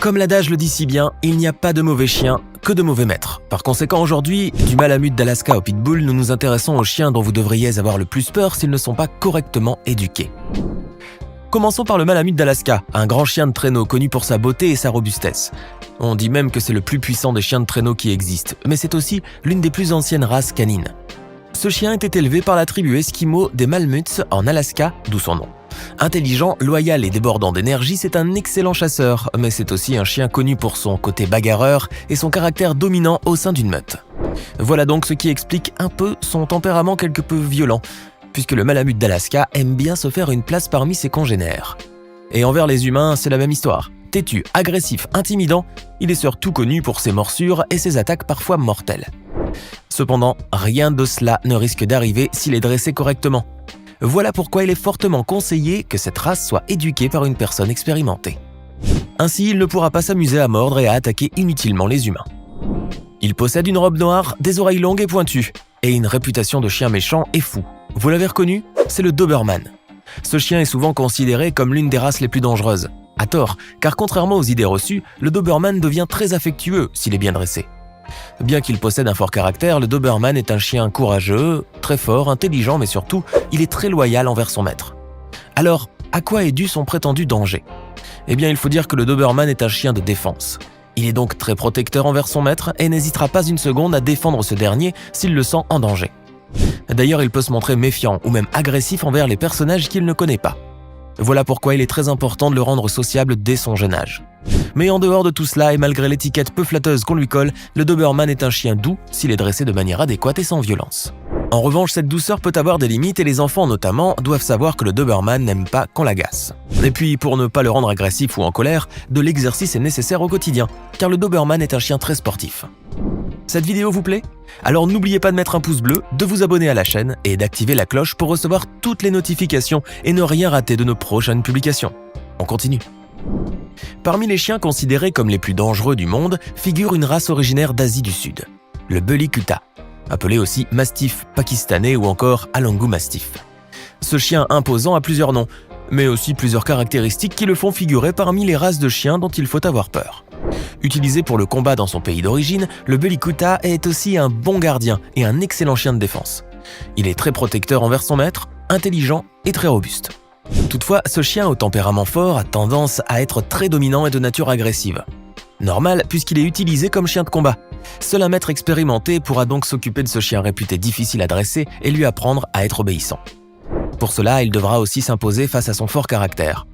Comme l'adage le dit si bien, il n'y a pas de mauvais chiens, que de mauvais maîtres. Par conséquent, aujourd'hui, du Malamute d'Alaska au Pitbull, nous nous intéressons aux chiens dont vous devriez avoir le plus peur s'ils ne sont pas correctement éduqués. Commençons par le Malamute d'Alaska, un grand chien de traîneau connu pour sa beauté et sa robustesse. On dit même que c'est le plus puissant des chiens de traîneau qui existent, mais c'est aussi l'une des plus anciennes races canines. Ce chien était élevé par la tribu Esquimau des Malamutes en Alaska, d'où son nom. Intelligent, loyal et débordant d'énergie, c'est un excellent chasseur, mais c'est aussi un chien connu pour son côté bagarreur et son caractère dominant au sein d'une meute. Voilà donc ce qui explique un peu son tempérament quelque peu violent, puisque le Malamute d'Alaska aime bien se faire une place parmi ses congénères. Et envers les humains, c'est la même histoire. Têtu, agressif, intimidant, il est surtout connu pour ses morsures et ses attaques parfois mortelles. Cependant, rien de cela ne risque d'arriver s'il est dressé correctement. Voilà pourquoi il est fortement conseillé que cette race soit éduquée par une personne expérimentée. Ainsi, il ne pourra pas s'amuser à mordre et à attaquer inutilement les humains. Il possède une robe noire, des oreilles longues et pointues, et une réputation de chien méchant et fou. Vous l'avez reconnu? C'est le Doberman. Ce chien est souvent considéré comme l'une des races les plus dangereuses. À tort, car contrairement aux idées reçues, le Doberman devient très affectueux s'il est bien dressé. Bien qu'il possède un fort caractère, le Doberman est un chien courageux, très fort, intelligent, mais surtout, il est très loyal envers son maître. Alors, à quoi est dû son prétendu danger? Eh bien, il faut dire que le Doberman est un chien de défense. Il est donc très protecteur envers son maître et n'hésitera pas une seconde à défendre ce dernier s'il le sent en danger. D'ailleurs, il peut se montrer méfiant ou même agressif envers les personnages qu'il ne connaît pas. Voilà pourquoi il est très important de le rendre sociable dès son jeune âge. Mais en dehors de tout cela, et malgré l'étiquette peu flatteuse qu'on lui colle, le Doberman est un chien doux s'il est dressé de manière adéquate et sans violence. En revanche, cette douceur peut avoir des limites et les enfants notamment doivent savoir que le Doberman n'aime pas qu'on l'agace. Et puis, pour ne pas le rendre agressif ou en colère, de l'exercice est nécessaire au quotidien, car le Doberman est un chien très sportif. Cette vidéo vous plaît? Alors n'oubliez pas de mettre un pouce bleu, de vous abonner à la chaîne et d'activer la cloche pour recevoir toutes les notifications et ne rien rater de nos prochaines publications. On continue. Parmi les chiens considérés comme les plus dangereux du monde figure une race originaire d'Asie du Sud, le Bully Kutta, appelé aussi Mastiff pakistanais ou encore Alangu Mastiff. Ce chien imposant a plusieurs noms, mais aussi plusieurs caractéristiques qui le font figurer parmi les races de chiens dont il faut avoir peur. Utilisé pour le combat dans son pays d'origine, le Bully Kutta est aussi un bon gardien et un excellent chien de défense. Il est très protecteur envers son maître, intelligent et très robuste. Toutefois, ce chien au tempérament fort a tendance à être très dominant et de nature agressive. Normal puisqu'il est utilisé comme chien de combat. Seul un maître expérimenté pourra donc s'occuper de ce chien réputé difficile à dresser et lui apprendre à être obéissant. Pour cela, il devra aussi s'imposer face à son fort caractère.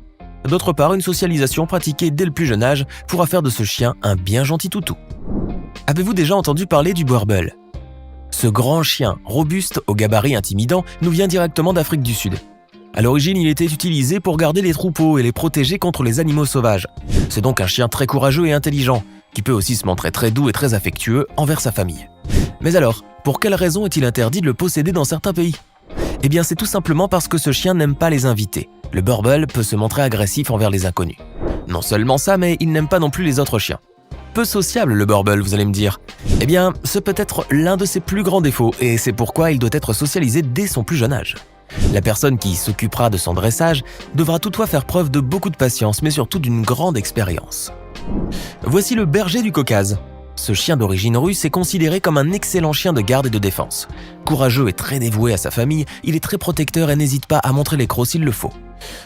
D'autre part, une socialisation pratiquée dès le plus jeune âge pourra faire de ce chien un bien gentil toutou. Avez-vous déjà entendu parler du Boerboel? Ce grand chien, robuste, au gabarit intimidant, nous vient directement d'Afrique du Sud. À l'origine, il était utilisé pour garder les troupeaux et les protéger contre les animaux sauvages. C'est donc un chien très courageux et intelligent, qui peut aussi se montrer très doux et très affectueux envers sa famille. Mais alors, pour quelle raison est-il interdit de le posséder dans certains pays? Eh bien, c'est tout simplement parce que ce chien n'aime pas les invités. Le Boerboel peut se montrer agressif envers les inconnus. Non seulement ça, mais il n'aime pas non plus les autres chiens. Peu sociable le Boerboel, vous allez me dire. Eh bien, ce peut être l'un de ses plus grands défauts, et c'est pourquoi il doit être socialisé dès son plus jeune âge. La personne qui s'occupera de son dressage devra toutefois faire preuve de beaucoup de patience, mais surtout d'une grande expérience. Voici le berger du Caucase. Ce chien d'origine russe est considéré comme un excellent chien de garde et de défense. Courageux et très dévoué à sa famille, il est très protecteur et n'hésite pas à montrer les crocs s'il le faut.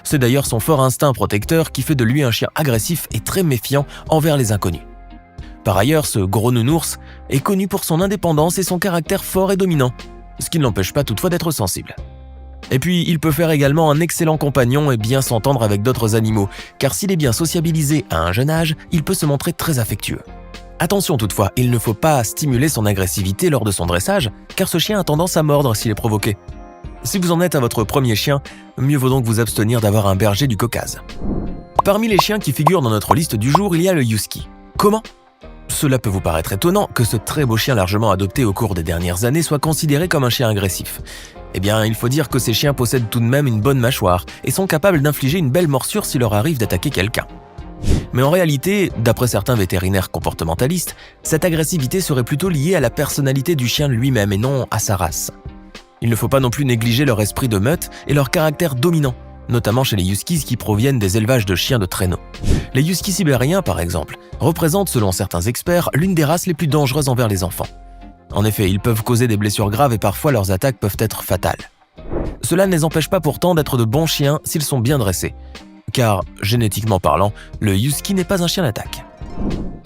C'est d'ailleurs son fort instinct protecteur qui fait de lui un chien agressif et très méfiant envers les inconnus. Par ailleurs, ce gros nounours est connu pour son indépendance et son caractère fort et dominant, ce qui ne l'empêche pas toutefois d'être sensible. Et puis, il peut faire également un excellent compagnon et bien s'entendre avec d'autres animaux, car s'il est bien sociabilisé à un jeune âge, il peut se montrer très affectueux. Attention toutefois, il ne faut pas stimuler son agressivité lors de son dressage, car ce chien a tendance à mordre s'il est provoqué. Si vous en êtes à votre premier chien, mieux vaut donc vous abstenir d'avoir un berger du Caucase. Parmi les chiens qui figurent dans notre liste du jour, il y a le Husky. Comment? Cela peut vous paraître étonnant que ce très beau chien largement adopté au cours des dernières années soit considéré comme un chien agressif. Eh bien, il faut dire que ces chiens possèdent tout de même une bonne mâchoire et sont capables d'infliger une belle morsure s'il leur arrive d'attaquer quelqu'un. Mais en réalité, d'après certains vétérinaires comportementalistes, cette agressivité serait plutôt liée à la personnalité du chien lui-même et non à sa race. Il ne faut pas non plus négliger leur esprit de meute et leur caractère dominant, notamment chez les huskies qui proviennent des élevages de chiens de traîneau. Les huskies sibériens, par exemple, représentent selon certains experts l'une des races les plus dangereuses envers les enfants. En effet, ils peuvent causer des blessures graves et parfois leurs attaques peuvent être fatales. Cela ne les empêche pas pourtant d'être de bons chiens s'ils sont bien dressés, car, génétiquement parlant, le husky n'est pas un chien d'attaque.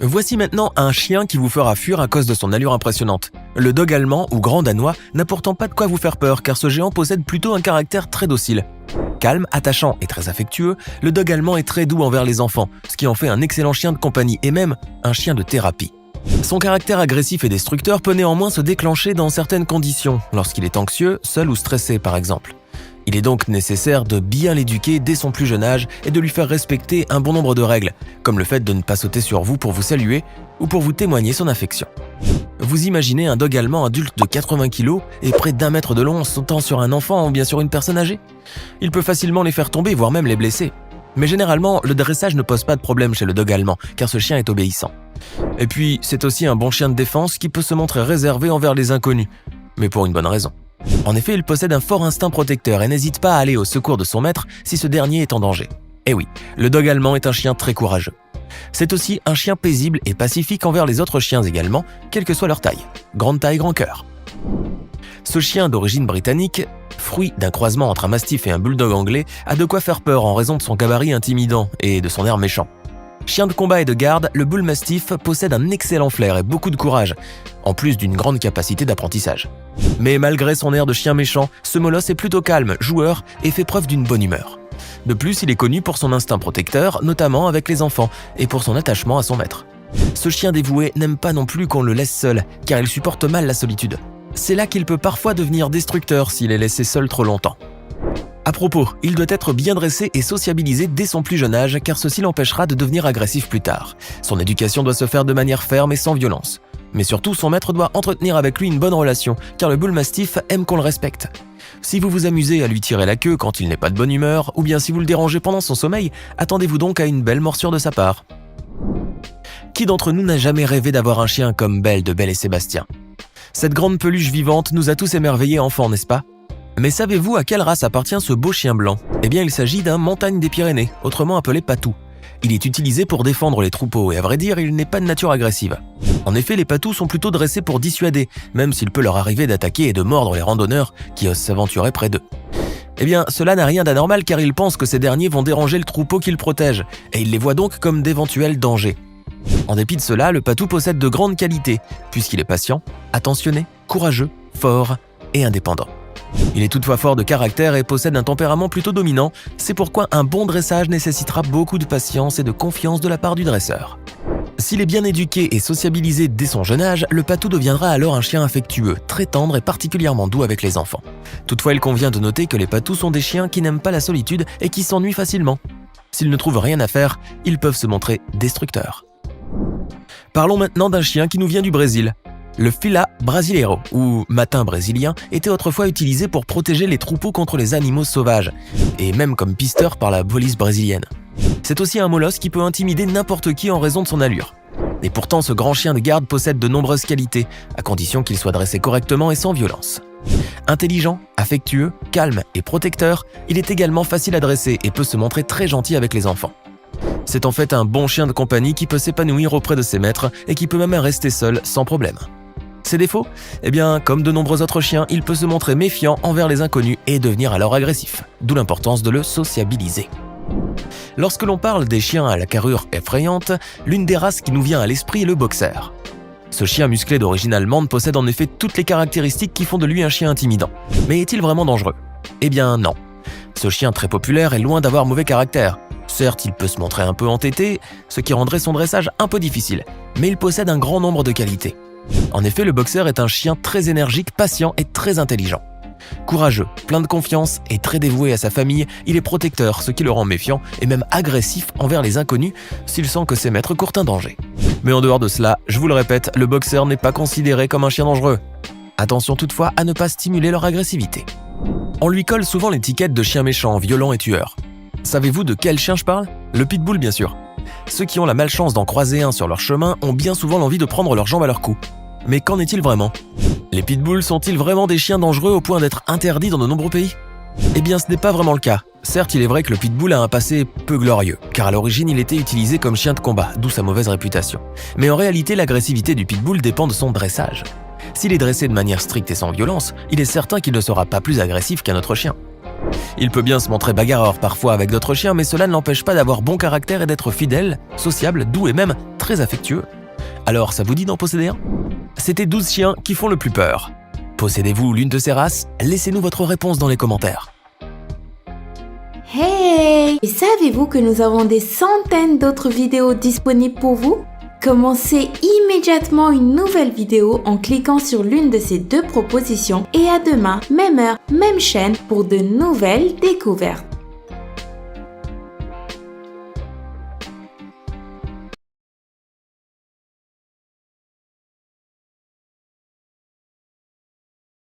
Voici maintenant un chien qui vous fera fuir à cause de son allure impressionnante. Le dog allemand ou grand danois n'a pourtant pas de quoi vous faire peur car ce géant possède plutôt un caractère très docile. Calme, attachant et très affectueux, le dog allemand est très doux envers les enfants, ce qui en fait un excellent chien de compagnie et même un chien de thérapie. Son caractère agressif et destructeur peut néanmoins se déclencher dans certaines conditions, lorsqu'il est anxieux, seul ou stressé par exemple. Il est donc nécessaire de bien l'éduquer dès son plus jeune âge et de lui faire respecter un bon nombre de règles, comme le fait de ne pas sauter sur vous pour vous saluer ou pour vous témoigner son affection. Vous imaginez un dog allemand adulte de 80 kg et près d'1 mètre de long sautant sur un enfant ou bien sur une personne âgée? Il peut facilement les faire tomber, voire même les blesser. Mais généralement, le dressage ne pose pas de problème chez le dog allemand, car ce chien est obéissant. Et puis, c'est aussi un bon chien de défense qui peut se montrer réservé envers les inconnus, mais pour une bonne raison. En effet, il possède un fort instinct protecteur et n'hésite pas à aller au secours de son maître si ce dernier est en danger. Et oui, le dog allemand est un chien très courageux. C'est aussi un chien paisible et pacifique envers les autres chiens également, quelle que soit leur taille. Grande taille, grand cœur. Ce chien d'origine britannique, fruit d'un croisement entre un mastif et un bulldog anglais, a de quoi faire peur en raison de son gabarit intimidant et de son air méchant. Chien de combat et de garde, le bull mastiff possède un excellent flair et beaucoup de courage, en plus d'une grande capacité d'apprentissage. Mais malgré son air de chien méchant, ce molosse est plutôt calme, joueur et fait preuve d'une bonne humeur. De plus, il est connu pour son instinct protecteur, notamment avec les enfants, et pour son attachement à son maître. Ce chien dévoué n'aime pas non plus qu'on le laisse seul, car il supporte mal la solitude. C'est là qu'il peut parfois devenir destructeur s'il est laissé seul trop longtemps. À propos, il doit être bien dressé et sociabilisé dès son plus jeune âge car ceci l'empêchera de devenir agressif plus tard. Son éducation doit se faire de manière ferme et sans violence. Mais surtout, son maître doit entretenir avec lui une bonne relation car le bull mastiff aime qu'on le respecte. Si vous vous amusez à lui tirer la queue quand il n'est pas de bonne humeur ou bien si vous le dérangez pendant son sommeil, attendez-vous donc à une belle morsure de sa part. Qui d'entre nous n'a jamais rêvé d'avoir un chien comme Belle de Belle et Sébastien? Cette grande peluche vivante nous a tous émerveillés enfants, n'est-ce pas? Mais savez-vous à quelle race appartient ce beau chien blanc? Eh bien, il s'agit d'un montagne des Pyrénées, autrement appelé patou. Il est utilisé pour défendre les troupeaux et à vrai dire, il n'est pas de nature agressive. En effet, les patous sont plutôt dressés pour dissuader, même s'il peut leur arriver d'attaquer et de mordre les randonneurs qui osent s'aventurer près d'eux. Eh bien, cela n'a rien d'anormal car ils pensent que ces derniers vont déranger le troupeau qu'ils protègent, et ils les voient donc comme d'éventuels dangers. En dépit de cela, le patou possède de grandes qualités, puisqu'il est patient, attentionné, courageux, fort et indépendant. Il est toutefois fort de caractère et possède un tempérament plutôt dominant, c'est pourquoi un bon dressage nécessitera beaucoup de patience et de confiance de la part du dresseur. S'il est bien éduqué et sociabilisé dès son jeune âge, le patou deviendra alors un chien affectueux, très tendre et particulièrement doux avec les enfants. Toutefois, il convient de noter que les patous sont des chiens qui n'aiment pas la solitude et qui s'ennuient facilement. S'ils ne trouvent rien à faire, ils peuvent se montrer destructeurs. Parlons maintenant d'un chien qui nous vient du Brésil. Le Fila Brasileiro, ou matin brésilien, était autrefois utilisé pour protéger les troupeaux contre les animaux sauvages, et même comme pisteur par la police brésilienne. C'est aussi un molosse qui peut intimider n'importe qui en raison de son allure. Et pourtant, ce grand chien de garde possède de nombreuses qualités, à condition qu'il soit dressé correctement et sans violence. Intelligent, affectueux, calme et protecteur, il est également facile à dresser et peut se montrer très gentil avec les enfants. C'est en fait un bon chien de compagnie qui peut s'épanouir auprès de ses maîtres et qui peut même rester seul sans problème. Ses défauts? Eh bien, comme de nombreux autres chiens, il peut se montrer méfiant envers les inconnus et devenir alors agressif, d'où l'importance de le sociabiliser. Lorsque l'on parle des chiens à la carrure effrayante, l'une des races qui nous vient à l'esprit est le boxer. Ce chien musclé d'origine allemande possède en effet toutes les caractéristiques qui font de lui un chien intimidant. Mais est-il vraiment dangereux? Eh bien non. Ce chien très populaire est loin d'avoir mauvais caractère. Certes, il peut se montrer un peu entêté, ce qui rendrait son dressage un peu difficile, mais il possède un grand nombre de qualités. En effet, le boxer est un chien très énergique, patient et très intelligent. Courageux, plein de confiance et très dévoué à sa famille, il est protecteur, ce qui le rend méfiant et même agressif envers les inconnus s'il sent que ses maîtres courent un danger. Mais en dehors de cela, je vous le répète, le boxer n'est pas considéré comme un chien dangereux. Attention toutefois à ne pas stimuler leur agressivité. On lui colle souvent l'étiquette de chien méchant, violent et tueur. Savez-vous de quel chien je parle? Le pitbull bien sûr. Ceux qui ont la malchance d'en croiser un sur leur chemin ont bien souvent l'envie de prendre leurs jambes à leur cou. Mais qu'en est-il vraiment? Les pitbulls sont-ils vraiment des chiens dangereux au point d'être interdits dans de nombreux pays? Eh bien, ce n'est pas vraiment le cas. Certes, il est vrai que le pitbull a un passé peu glorieux, car à l'origine, il était utilisé comme chien de combat, d'où sa mauvaise réputation. Mais en réalité, l'agressivité du pitbull dépend de son dressage. S'il est dressé de manière stricte et sans violence, il est certain qu'il ne sera pas plus agressif qu'un autre chien. Il peut bien se montrer bagarreur parfois avec d'autres chiens, mais cela ne l'empêche pas d'avoir bon caractère et d'être fidèle, sociable, doux et même très affectueux. Alors, ça vous dit d'en posséder un ? C'était 12 chiens qui font le plus peur. Possédez-vous l'une de ces races ? Laissez-nous votre réponse dans les commentaires. Hey! Et savez-vous que nous avons des centaines d'autres vidéos disponibles pour vous? Commencez immédiatement une nouvelle vidéo en cliquant sur l'une de ces deux propositions et à demain, même heure, même chaîne pour de nouvelles découvertes.